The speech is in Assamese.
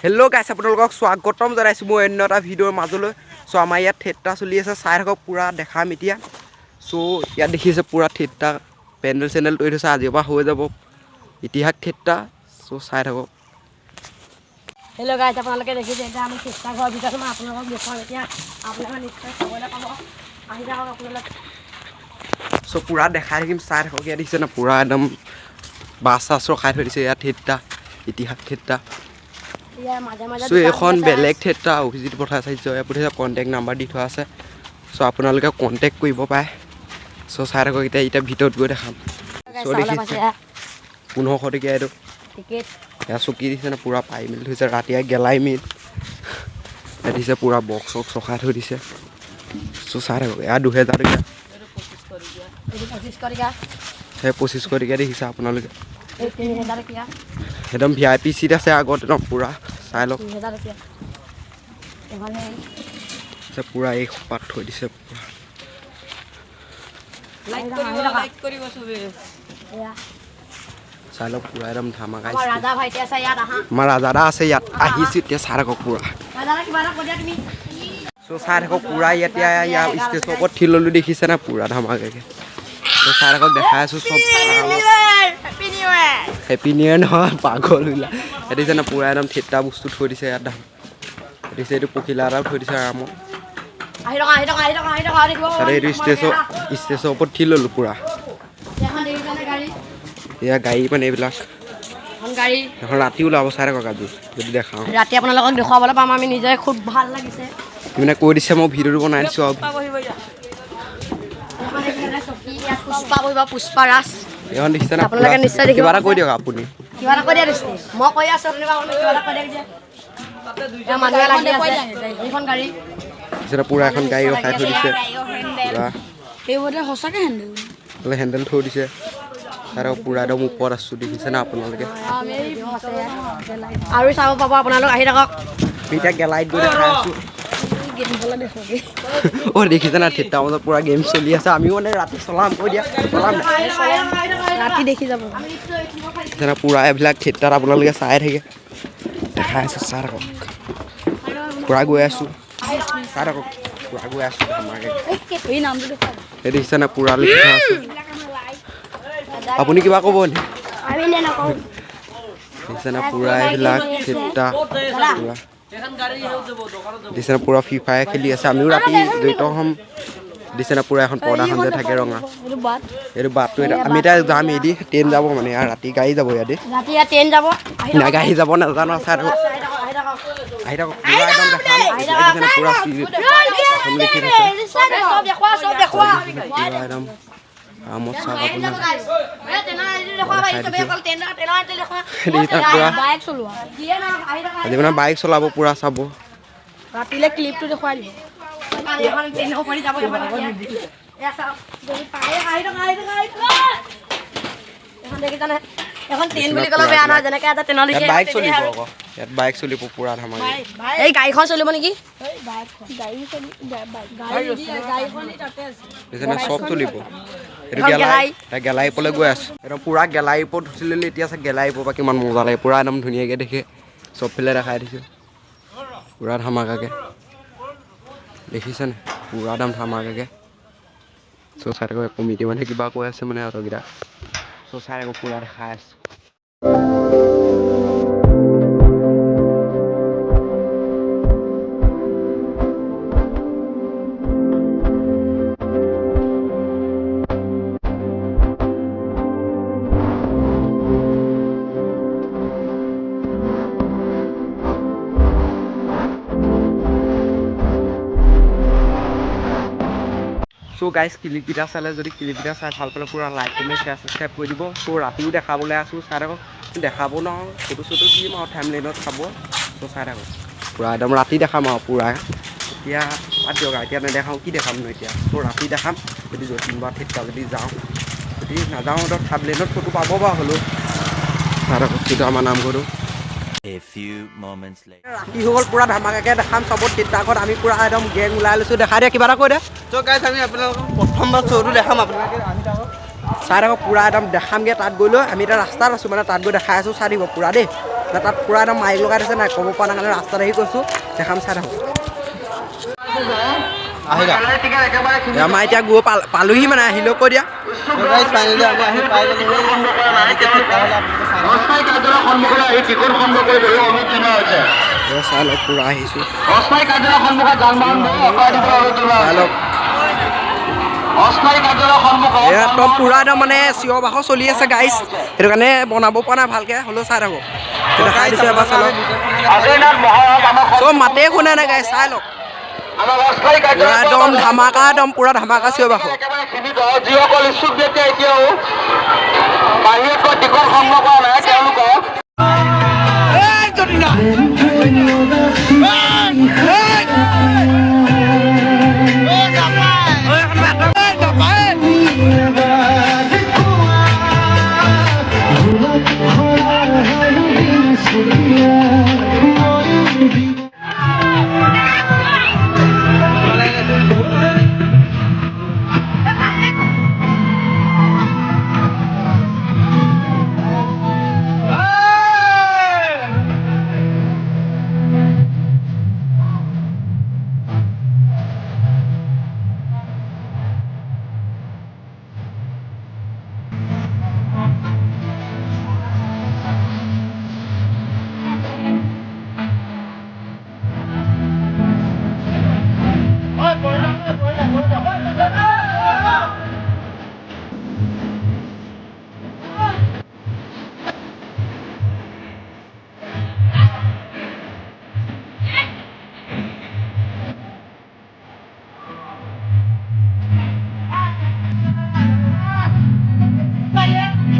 হেল্ল' গাইছ আপোনালোকক স্বাগতম জনাইছোঁ মই অন্য এটা ভিডিঅ'ৰ মাজলৈ চ' আমাৰ ইয়াত থিয়েটাৰ চলি আছে চাই থাকক পূৰা দেখাম এতিয়া চ' ইয়াত দেখিছে পূৰা থিয়েটাৰ পেণ্ডেল চেণ্ডেল তৈৰি থৈছে আজিৰ পৰা হৈ যাব ইতিহাস থিয়েটাৰ চ' চাই থাকক। হেল্ল' গাইছ আপোনালোকে দেখিছে এতিয়া আমি থিয়েটাৰ ঘৰৰ ভিতৰত মই আপোনালোকক দেখুৱাম এতিয়া আপোনালোকে নিশ্চয় চাবলৈ পাব আহি থাকক আপোনালোক চ' পূৰা দেখাই থাকিম চাই থাকক ইয়াত দেখিছে না পূৰা একদম বাছ চাছ ৰখাই থৈ দিছে ইয়াত থিয়েটাৰ ইতিহাস থিয়েটাৰ চ' এইখন বেলেগ থিয়েটাৰ অভিজিত পথাৰ চাইছে পঠিয়াইছে কণ্টেক্ট নাম্বাৰ দি থোৱা আছে চ' আপোনালোকে কণ্টেক্ট কৰিব পাৰে চ' চাই থাকক এতিয়া ভিতৰত গৈ দেখাম চ' দেখিছে 1500 টকীয়া এইটো এয়া চকী দিছে না পূৰা পাই মেলি থৈছে ৰাতিয়ে গেলাই মিল ইয়াত দিছে পূৰা বক্স চক্স ৰখাই থৈ দিছে চ' চাই থাকক এয়া 2000 টকীয়া সেই 2500 টকীয়া দেখিছে আপোনালোকে একদম VIP চিট আছে আগত একদম পূৰা চাই লওক পূৰা এই খোপাত থৈ দিছে চাই লওক পূৰা একদম ধামাকা আমাৰ ৰাজাদা আছে ইয়াত আহিছোঁ এতিয়া চাই থাকক পূৰা চ' চাই থাকক পূৰা এতিয়া ইয়াৰ ষ্টেজৰ ওপৰত ঠি ল'লোঁ দেখিছে না পূৰা ধামাকাকৈ চ' চাই থাকক দেখাই আছোঁ চব হেপী নিউ ইয়েৰ নহয় পাগল ওলা সেইটো দিছে না পূৰা একদম থিয়েটাৰ বস্তু থৈ দিছে ইয়াত দিছে এইটো পখিলা এটাও থৈ দিছে আৰামত এইটো ষ্টেজৰ ওপৰত ঠি ল'লোঁ পূৰা এয়া গাড়ী মানে এইবিলাক এখন ৰাতি ওলাব চাই থাকক আজি যদি দেখাওঁ ৰাতি আপোনালোকক দেখুৱাবলৈ পাম আমি নিজে খুব ভাল লাগিছে মানে কৈ দিছে মই ভিডিঅ'টো বনাই দিছোঁ আৰু পুষ্পা ৰাজ এইখন দেখিছে না আপোনালোকে নিশ্চয় দেখিব কিবা এটা কৈ দিয়ক আপুনি কিবা এটা কৈ দিয়া দিছে মই কৈ আছোঁ মানুহে লাগি আছে এইখন গাড়ী পূৰা এখন গাড়ী ৰখাই থৈ দিছে এইবোৰতে সঁচাকৈ হেণ্ডেল থৈ দিছে আৰু পূৰা একদম ওপৰত আছোঁ দেখিছে না আপোনালোকে আৰু চাব পাব আপোনালোক আহি থাকক এতিয়া গেলাইত গৈ দেখাই আছোঁ দেখিছে না থিয়েটাৰ মাজত পূৰা গেম চলি আছে আমিও মানে ৰাতি চলাম কৈ দিয়া চলাম ৰাতি দেখি যাব পূৰা এইবিলাক থিয়েটাৰ আপোনালোকে চাই থাকে দেখাই আছোঁ চাই থাকক পূৰা গৈ আছোঁ চাই থাকক পূৰা গৈ আছোঁ এই দেখিছে না পূৰা লিখি থোৱা আছোঁ আপুনি কিবা ক'ব নি দেখিছে না পূৰা এইবিলাক থিয়েটাৰ পূৰা দিছে না পূৰা ফ্ৰী ফায়াৰ খেলি আছে আমিও ৰাতি জড়িত হ'ম দিছে না পূৰা এখন পৰ্দাখন যে থাকে ৰঙা এইটো বাটটো আমি এতিয়া যাম এদি ট্ৰেইন যাব মানে ৰাতি গাড়ী যাব ইয়াতে না গাড়ী যাব নাজানো চাই থাকক আহি থাকক পূৰা একদম দেখাম পূৰা লিখি থৈছে পূৰা একদম আৰামত চাওক আজি মানে বাইক চলাব পূৰা চাব ৰাতিলৈ ক্লিপটো দেখুৱাই দিব এখন ট্ৰেইন বুলি ক'লে বেয়া নহয় যেনেকৈ এটা ট্ৰেইনত লিখি বাইক চলিব আকৌ ইয়াত বাইক চলিব পূৰা ধামাকা এই গাড়ীখন চলিব নেকি চব চলিব এইটো গেলাই ওপৰলৈ গৈ আছোঁ একদম পূৰা গেলাই ওপৰত উঠি ল'লে এতিয়া আছে গেলাই ওপৰৰ পৰা কিমান মজা লাগে পূৰা একদম ধুনীয়াকৈ দেখে চবফালে দেখাই দিছে পূৰা ধামাকাকৈ দেখিছেনে পূৰা একদম ধামাকাকৈ চ' চাই থাকোঁ কমিটি মানে কিবা কৈ আছে মানে অতকেইটা চ' চাই থাকোঁ পূৰা দেখাই আছোঁ চ' গাইজ ক্লিপকেইটা চালে যদি ক্লিপকেইটা চাই ভাল পালে পূৰা লাইক কমেণ্ট শ্বেয়াৰ ছাবস্ক্ৰাইব কৰি দিব চ' ৰাতিও দেখাবলৈ আছোঁ চাই থাকক দেখাব নহয় ফটো চটো দিম আৰু টাইম লাইনত চাব চ' চাই থাকক পূৰা একদম ৰাতি দেখাম আৰু পূৰা এতিয়া বাদ দিয়ক এতিয়া নেদেখাওঁ কি দেখামনো এতিয়া চ' ৰাতি দেখাম যদি যতীনবা থিয়েটাৰ যদি যাওঁ যদি নাযাওঁ তো টাইম লাইনত ফটো পাব বাৰু হ'লেও চাই থাকক সেইটো আমাৰ নামঘৰটো ৰাতি হৈ গ'ল পূৰা ধামাকাকৈ দেখাম চব থিয়েটাৰ ঘৰত আমি পূৰা একদম গেং ওলাই লৈছোঁ দেখাই দিয়া কিবা এটা কৈ দে চ' গাইজ আমি আপোনালোকক প্ৰথমবাৰ শ্ব'টো দেখাম আপোনালোকে চাই থাকক পূৰা একদম দেখামগৈ তাত গৈ লৈ আমি এতিয়া ৰাস্তাত আছোঁ মানে তাত গৈ দেখাই আছোঁ চাই দিব পূৰা দেই তাত পূৰা একদম মাইক লগাই থৈছে নাই ক'ব পৰা নাই কাৰণে ৰাস্তাত আহি কৈছোঁ দেখাম চাই থাকোঁ আহিলা আমাৰ এতিয়া গৈ পালোহি মানে আহিলেও কৈ দিয়া চাই লওক পূৰা আহিছোঁ চাই লওক একদম পূৰা একদম মানে চিঞৰ বাখৰ চলি আছে গাইজ সেইটো কাৰণে বনাব পৰা নাই ভালকৈ হ'লেও চাই থাকোঁ দেখাই দিছোঁ এবাৰ চাই লওক চব মাতেই শুনা নাই গাইজ চাই লওক একদম ধামাকা একদম পূৰা ধামাকা চিঞৰ বাখৰ যিসকল ইচ্ছুক ব্যক্তিয়ে এতিয়াও বাহিৰত টিকট সংগ্ৰহ কৰা নাই তেওঁলোকক